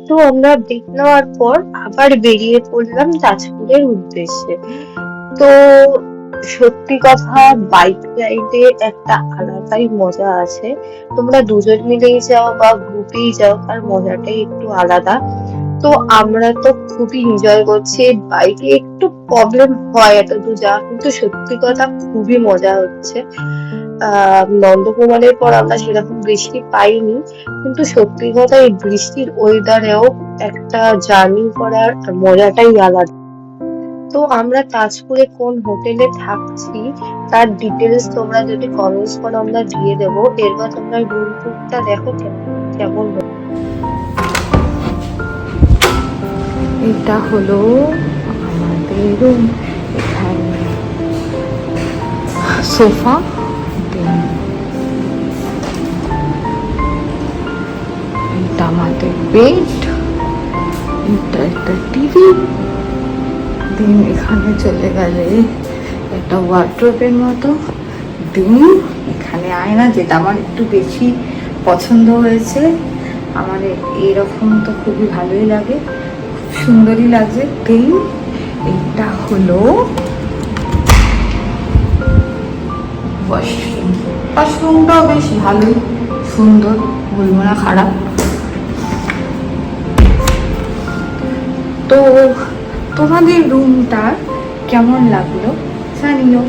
তো আমরা ব্রেক নেওয়ার পর আবার বেরিয়ে পড়লাম তাজপুরের উদ্দেশ্যে। তো সত্যি কথা, বাইক রাইডে একটা আলাদাই মজা আছে। তোমরা দুজন মিলেই যাও বা গ্রুপেই যাও, তার মজাটাই একটু আলাদা। তো আমরা তো খুবই এনজয় করছি। বাইকে একটু প্রবলেম হয় এতদূর যাওয়া, কিন্তু সত্যি কথা খুবই মজা হচ্ছে। নন্দকুমারের পর আমরা সেরকম বৃষ্টি পাইনি, কিন্তু সত্যি কথা এই বৃষ্টির ওয়েদারেও একটা জার্নি করার মজাটাই আলাদা। তো আমরা তাজপুরে কোন হোটেলে থাকছি তার ডিটেলস তোমরা যদি কমেন্টস করো আমরা দিয়ে দেবো। এরপর তোমরা রুম টুরটা দেখো কেমন হলো। এটা হলো আমাদের রুম। এখানে সোফা, দেন এটা আমাদের বেড, এটা একটা টিভি, দেন এখানে চলে গেলে একটা ওয়ার্ড্রোবের মতো, দেন এখানে আয়না, যেটা আমার একটু বেশি পছন্দ হয়েছে। আমার এইরকম তো খুবই ভালোই লাগে, খুব সুন্দরই লাগছে। দেন এইটা হলো ওয়াশরুম। ওয়াশরুমটাও বেশ ভালোই সুন্দর, বলবো না খারাপ। তো তোমাদের রুমটা কেমন লাগলো জানিও।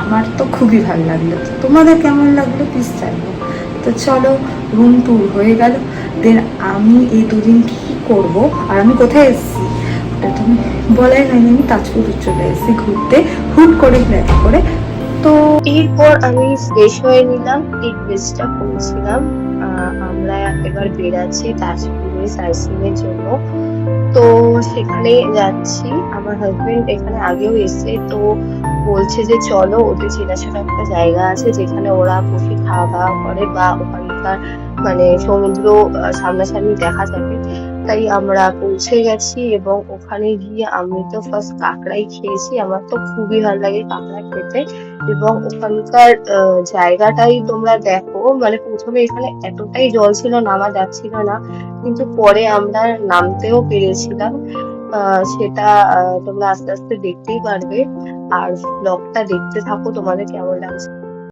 আমার তো খুবই ভালো লাগলো, তোমাদের কেমন লাগলো প্লিজ জানিও। তো চলো, রুম ট্যুর হয়ে গেল। দেন আমি এই দুদিন কী করবো আর আমি কোথায় এসেছি ওটা তুমি বলাই হয়নি। আমি তাজপুর চলে এসেছি ঘুরতে, হুট করে প্ল্যান করে। তো এরপর আমি ফ্রেশ হয়ে নিলাম, এই ড্রেসটা পরেছিলাম। আমরা এবার বেরাচ্ছি তাজপুরে সাইট এর জন্য। তো সেখানে যাচ্ছি। আমার হাজবেন্ড এখানে আগেও এসে, তো বলছে যে চলো, ওদের চেনাশোনা একটা জায়গা আছে যেখানে ওরা বসে খাওয়া দাওয়া করে বা ওখানকার মানে সমুদ্র সামনাসামনি দেখা যাবে। তাই আমরা পৌঁছে গেছি এবং ওখানে গিয়ে আমি তো ফার্স্ট কাঁকড়াই খেয়েছি। আমার তো খুবই ভালো লাগে কাঁকড়া খেতে। এবং ওখানকার জায়গাটাই তোমরা দেখো, মানে প্রথমে এখানে এতটাই জল ছিল নামা যাচ্ছিল না, কিন্তু পরে আমরা নামতেও পেরেছিলাম। সেটা তোমরা আস্তে আস্তে দেখতেই পারবে। আর ব্লগটা দেখতে থাকো, তোমাদের কেমন লাগছে।